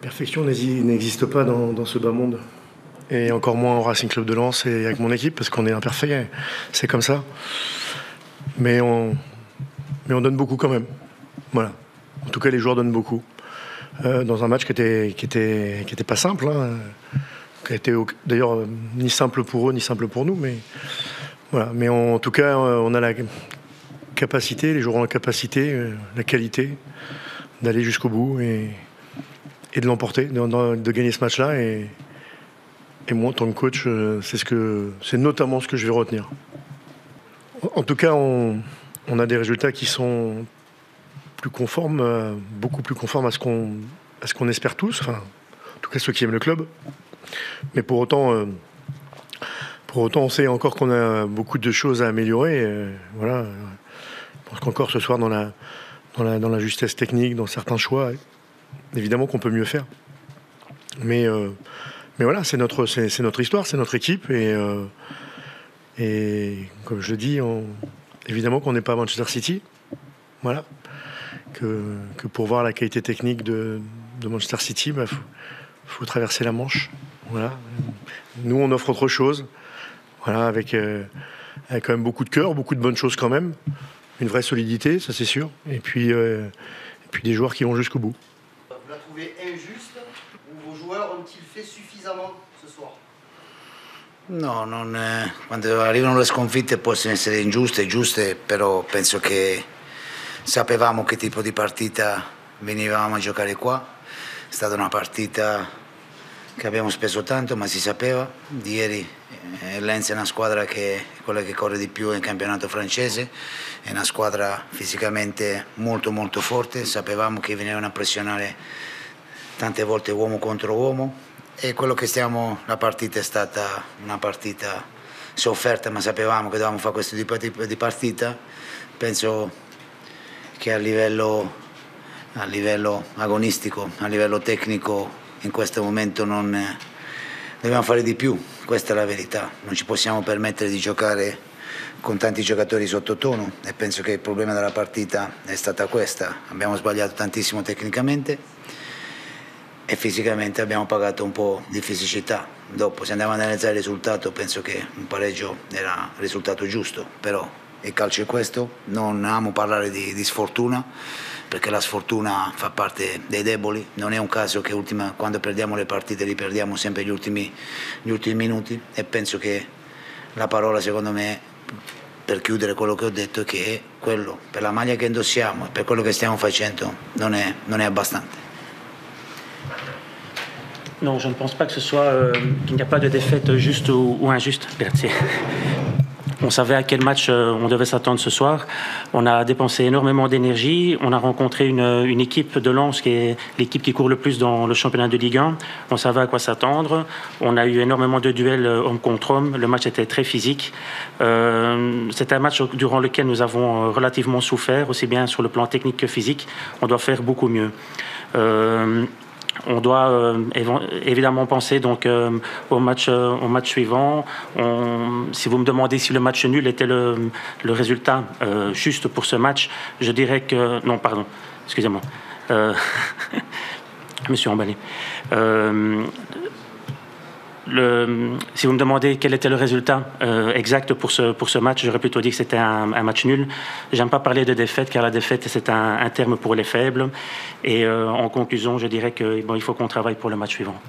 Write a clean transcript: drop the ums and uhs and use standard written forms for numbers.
perfection n'existe pas dans ce bas monde. Et encore moins au Racing Club de Lens et avec mon équipe, parce qu'on est imparfait, c'est comme ça. Mais on donne beaucoup quand même. Voilà. En tout cas, les joueurs donnent beaucoup. Dans un match qui était pas simple, hein, qui a été d'ailleurs ni simple pour eux, ni simple pour nous. Mais, voilà. Mais en tout cas, on a la capacité, les joueurs ont la capacité, la qualité d'aller jusqu'au bout et de l'emporter, de gagner ce match-là. Et moi, en tant que coach, c'est notamment ce que je vais retenir. En tout cas, on a des résultats qui sont plus conformes, beaucoup plus conformes à ce qu'on espère tous, enfin, en tout cas ceux qui aiment le club. Mais pour autant, on sait encore qu'on a beaucoup de choses à améliorer. Voilà. Je pense qu'encore ce soir, dans la justesse technique, dans certains choix, évidemment qu'on peut mieux faire. Mais voilà, c'est notre histoire, c'est notre équipe. Et comme je le dis, évidemment qu'on n'est pas à Manchester City. Voilà. Que pour voir la qualité technique de Manchester City, faut traverser la Manche. Voilà. Nous, on offre autre chose. Voilà, avec quand même beaucoup de cœur, beaucoup de bonnes choses quand même. Une vraie solidité, ça c'est sûr. Et puis des joueurs qui vont jusqu'au bout. Vous la trouvez injuste ou vos joueurs ont-ils fait suffisamment ce soir? No, quando arrivano le sconfitte possono essere ingiuste, giuste, però penso che sapevamo che tipo di partita venivamo a giocare qua. È stata una partita che abbiamo speso tanto, ma si sapeva. Di ieri Lens è una squadra che è quella che corre di più in campionato francese, è una squadra fisicamente molto molto forte, sapevamo che venivano a pressionare tante volte uomo contro uomo. E la partita è stata una partita sofferta, ma sapevamo che dovevamo fare questo tipo di partita. Penso che a livello agonistico, a livello tecnico, in questo momento dobbiamo fare di più. Questa è la verità. Non ci possiamo permettere di giocare con tanti giocatori sottotono e penso che il problema della partita è stata questa. Abbiamo sbagliato tantissimo tecnicamente e fisicamente abbiamo pagato un po' di fisicità. Dopo, se andiamo ad analizzare il risultato, penso che un pareggio era il risultato giusto, però il calcio è questo, non amo parlare di sfortuna, perché la sfortuna fa parte dei deboli, non è un caso che quando perdiamo le partite li perdiamo sempre gli ultimi minuti, e penso che la parola, secondo me, per chiudere quello che ho detto, è che quello, per la maglia che indossiamo e per quello che stiamo facendo, non è abbastanza. Non, je ne pense pas que ce soit qu'il n'y a pas de défaite juste ou injuste. Grazie. On savait à quel match on devait s'attendre ce soir. On a dépensé énormément d'énergie. On a rencontré une équipe de Lens qui est l'équipe qui court le plus dans le championnat de Ligue 1. On savait à quoi s'attendre. On a eu énormément de duels homme contre homme. Le match était très physique. C'est un match durant lequel nous avons relativement souffert, aussi bien sur le plan technique que physique. On doit faire beaucoup mieux. On doit évidemment penser donc au match suivant. Si vous me demandez si le match nul était le résultat juste pour ce match, je dirais que non, pardon, excusez-moi, je me suis emballé. Si vous me demandez quel était le résultat exact pour ce match, j'aurais plutôt dit que c'était un match nul. J'aime pas parler de défaite, car la défaite, c'est un terme pour les faibles. Et en conclusion, je dirais qu'il faut qu'on travaille pour le match suivant.